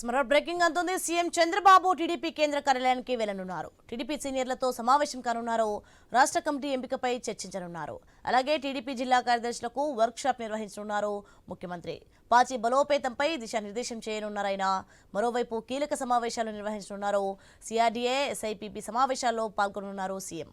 మరో బ్రేకింగ్ అంటుంది. CM Chandrababu TDP కేంద్ర కార్యాలయానికి వెళ్లనున్నారు. టీడీపీ సీనియర్లతో సమావేశం కానున్నారు. రాష్ట్ర కమిటీ ఎంపికపై చర్చించనున్నారు. అలాగే టీడీపీ జిల్లా కార్యదర్శులకు వర్క్ షాప్ నిర్వహించనున్నారు ముఖ్యమంత్రి. పార్టీ బలోపేతంపై దిశానిర్దేశం చేయనున్నారాయన. మరోవైపు కీలక సమావేశాలు నిర్వహించనున్నారు. సిఆర్డీఏ, ఎస్ఐపిబి సమావేశాల్లో పాల్గొనున్నారు సీఎం.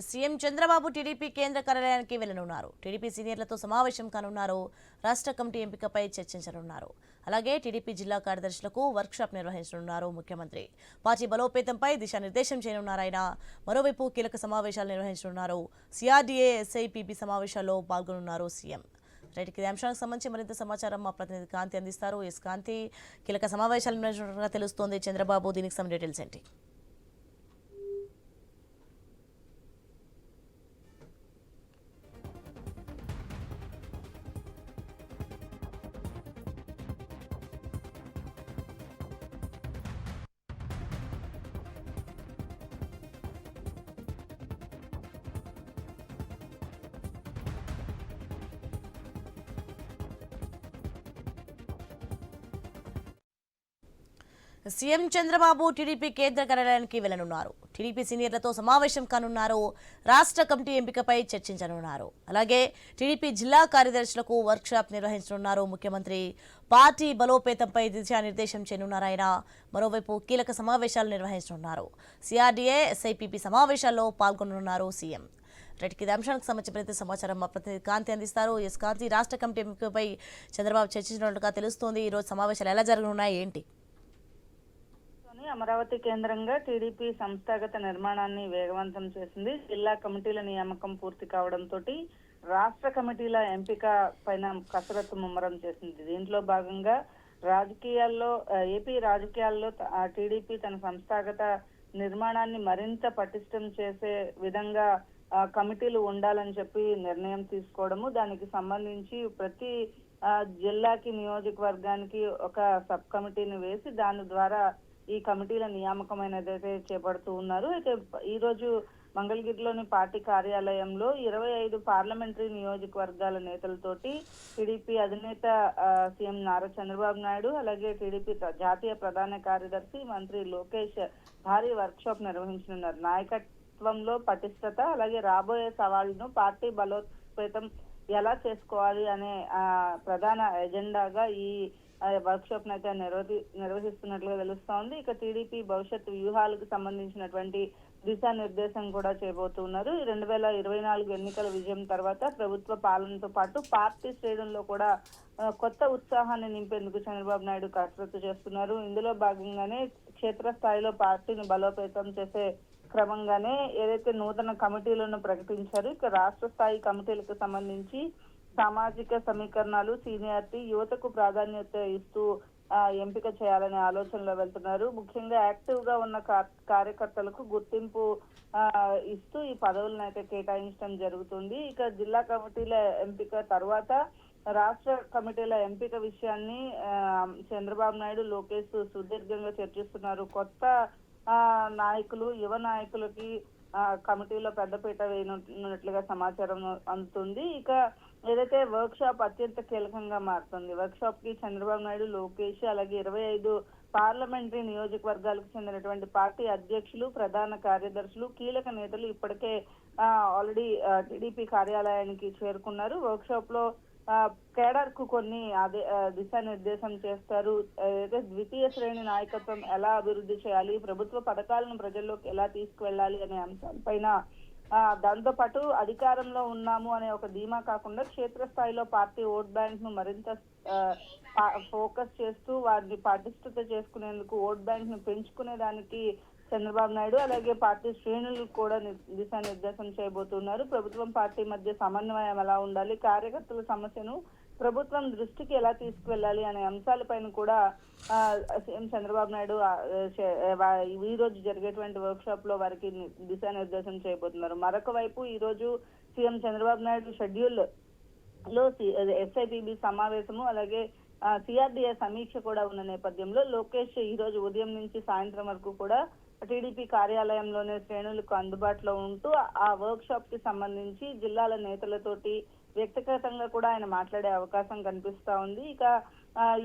సీఎం చంద్రబాబు టీడీపీ కేంద్ర కార్యాలయానికి వెళ్లనున్నారు. టీడీపీ సీనియర్లతో సమావేశం కానున్నారు. రాష్ట్ర కమిటీ ఎంపికపై చర్చించనున్నారు. అలాగే టీడీపీ జిల్లా కార్యదర్శులకు వర్క్షాప్ నిర్వహించనున్నారు ముఖ్యమంత్రి. పార్టీ బలోపేతంపై దిశానిర్దేశం చేయనున్నారాయన. మరోవైపు కీలక సమావేశాలు నిర్వహించనున్నారు. సిఆర్డీఏ, ఎస్ఐపిబి సమావేశాల్లో పాల్గొనున్నారు సీఎం. రైట్, ఈ అంశానికి సంబంధించి మరింత సమాచారం మా ప్రతినిధి కాంతి అందిస్తారు. ఎస్ కాంతి, కీలక సమావేశాలు నిర్వహించినట్టుగా తెలుస్తోంది చంద్రబాబు. దీనికి some డీటెయిల్స్ ఏంటి? సీఎం చంద్రబాబు టీడీపీ కేంద్ర కార్యాలయానికి వెళ్లనున్నారు. టీడీపీ సీనియర్లతో సమావేశం కానున్నారు. రాష్ట్ర కమిటీ ఎంపికపై చర్చించనున్నారు. అలాగే టీడీపీ జిల్లా కార్యదర్శులకు వర్క్షాప్ నిర్వహించనున్నారు ముఖ్యమంత్రి. పార్టీ బలోపేతంపై దిశానిర్దేశం చేయనున్నారాయన. మరోవైపు కీలక సమావేశాలు నిర్వహించనున్నారు. సిఆర్డీఏ, ఎస్ఐపిబి సమావేశాల్లో పాల్గొనున్నారు సీఎం. రైట్, ఈ అంశానికి సంబంధించిన సమాచారం మా ప్రతినిధి కాంతి అందిస్తారు. ఎస్ కాంతి, రాష్ట్ర కమిటీ ఎంపికపై చంద్రబాబు చర్చించినట్లుగా తెలుస్తోంది. ఈ రోజు సమావేశాలు ఎలా జరగనున్నాయి, ఏంటి? అమరావతి కేంద్రంగా టీడీపీ సంస్థాగత నిర్మాణాన్ని వేగవంతం చేసింది. జిల్లా కమిటీల నియామకం పూర్తి కావడంతో రాష్ట్ర కమిటీల ఎంపిక పైన కసరత్తు ముమ్మరం చేసింది. దీంట్లో భాగంగా ఏపీ రాజకీయాల్లో టీడీపీ తన సంస్థాగత నిర్మాణాన్ని మరింత పటిష్టం చేసే విధంగా కమిటీలు ఉండాలని చెప్పి నిర్ణయం తీసుకోవడము, దానికి సంబంధించి ప్రతి జిల్లాకి, నియోజకవర్గానికి ఒక సబ్ కమిటీని వేసి దాని ద్వారా ఈ కమిటీల నియామకమైనదైతే చేపడుతూ ఉన్నారు. అయితే ఈ రోజు మంగళగిరిలోని పార్టీ కార్యాలయంలో 25 పార్లమెంటరీ నియోజకవర్గాల నేతలతోటి టీడీపీ అధినేత సీఎం నారా చంద్రబాబు నాయుడు, అలాగే టీడీపీ జాతీయ ప్రధాన కార్యదర్శి మంత్రి లోకేష్ భారీ వర్క్ షాప్ నిర్వహించనున్నారు. నాయకత్వంలో పటిష్టత, అలాగే రాబోయే సవాళ్లను పార్టీ బలోపేతం ఎలా చేసుకోవాలి అనే ప్రధాన ఎజెండాగా ఈ వర్క్ షాప్ అయితే నిర్వహిస్తున్నట్లుగా తెలుస్తోంది. ఇక టీడీపీ భవిష్యత్ వ్యూహాలకు సంబంధించినటువంటి దిశానిర్దేశం కూడా చేయబోతున్నారు. 2024 ఎన్నికల విజయం తర్వాత ప్రభుత్వ పాలనతో పాటు పార్టీ శ్రేణుల్లో కూడా కొత్త ఉత్సాహాన్ని నింపేందుకు చంద్రబాబు నాయుడు కసరత్తు చేస్తున్నారు. ఇందులో భాగంగానే క్షేత్రస్థాయిలో పార్టీని బలోపేతం చేసే క్రమంగానే ఏదైతే నూతన కమిటీలను ప్రకటించారు, ఇక రాష్ట్ర స్థాయి కమిటీలకు సంబంధించి సామాజిక సమీకరణాలు, సీనియారిటీ, యువతకు ప్రాధాన్యత ఇస్తూ ఎంపిక చేయాలనే ఆలోచనలో వెళ్తున్నారు. ముఖ్యంగా యాక్టివ్ గా ఉన్న కార్యకర్తలకు గుర్తింపు ఇస్తూ ఈ పదవులను అయితే కేటాయించడం జరుగుతుంది. ఇక జిల్లా కమిటీల ఎంపిక తర్వాత రాష్ట్ర కమిటీల ఎంపిక విషయాన్ని చంద్రబాబు నాయుడు, లోకేష్ సుదీర్ఘంగా చర్చిస్తున్నారు. కొత్త నాయకులు, యువ నాయకులకి కమిటీలో పెద్దపీట వేయనున్నట్లుగా సమాచారం అందుతుంది. ఇక ఏదైతే వర్క్ షాప్ అత్యంత కీలకంగా మారుతుంది. వర్క్ షాప్ కి చంద్రబాబు నాయుడు, లోకేష్, అలాగే 25 పార్లమెంటరీ నియోజకవర్గాలకు చెందినటువంటి పార్టీ అధ్యక్షులు, ప్రధాన కార్యదర్శులు, కీలక నేతలు ఇప్పటికే ఆల్రెడీ టీడీపీ కార్యాలయానికి చేరుకున్నారు. వర్క్ షాప్ లో కేడర్ కు కొన్ని దిశానిర్దేశం చేస్తారు. అయితే ద్వితీయ శ్రేణి నాయకత్వం ఎలా అభివృద్ధి చేయాలి, ప్రభుత్వ పథకాలను ప్రజల్లోకి ఎలా తీసుకువెళ్ళాలి అనే అంశాలపైన, దాంతో పాటు అధికారంలో ఉన్నాము అనే ఒక ధీమా కాకుండా క్షేత్రస్థాయిలో పార్టీ ఓట్ బ్యాంక్ ను మరింత ఫోకస్ చేస్తూ వారిని పటిష్టత చేసుకునేందుకు, ఓట్ బ్యాంక్ ను పెంచుకునే దానికి చంద్రబాబు నాయుడు అలాగే పార్టీ శ్రేణులు కూడా దిశానిర్దేశం చేయబోతున్నారు. ప్రభుత్వం, పార్టీ మధ్య సమన్వయం ఎలా ఉండాలి, కార్యకర్తల సమస్యను ప్రభుత్వం దృష్టికి ఎలా తీసుకువెళ్ళాలి అనే అంశాలపైన కూడా సీఎం చంద్రబాబు నాయుడు ఈ రోజు జరిగేటువంటి వర్క్ షాప్ లో వారికి దిశానిర్దేశం చేయబోతున్నారు. మరొక వైపు ఈ రోజు సీఎం చంద్రబాబు నాయుడు షెడ్యూల్ లో ఎస్ఐపిబి సమావేశము, అలాగే సిఆర్డీఏ సమీక్ష కూడా ఉన్న నేపథ్యంలో లోకేష్ ఈ రోజు ఉదయం నుంచి సాయంత్రం వరకు కూడా టీడీపీ కార్యాలయంలోనే శ్రేణులకు అందుబాటులో ఉంటూ ఆ వర్క్ షాప్ కి సంబంధించి జిల్లాల నేతలతోటి వ్యక్తిగతంగా కూడా ఆయన మాట్లాడే అవకాశం కనిపిస్తా ఉంది. ఇక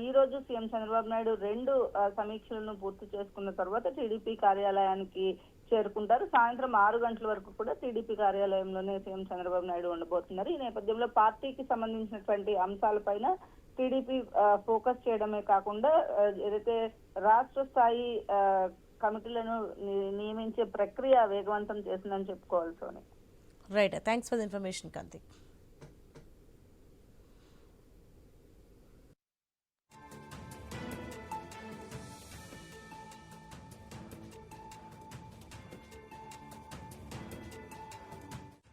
ఈ రోజు సీఎం చంద్రబాబు నాయుడు 2 సమీక్షలను పూర్తి చేసుకున్న తర్వాత టీడీపీ కార్యాలయానికి చేరుకుంటారు. సాయంత్రం 6 గంటల వరకు కూడా టీడీపీ కార్యాలయంలోనే సీఎం చంద్రబాబు నాయుడు ఉండబోతున్నారు. ఈ నేపథ్యంలో పార్టీకి సంబంధించినటువంటి అంశాలపైన టీడీపీ ఫోకస్ చేయడమే కాకుండా ఏదైతే రాష్ట్ర స్థాయి కమిటీలను నియమించే ప్రక్రియ వేగవంతం చేసిందని చెప్పుకోవాలి Soni. Right, thanks for the information Kanthi.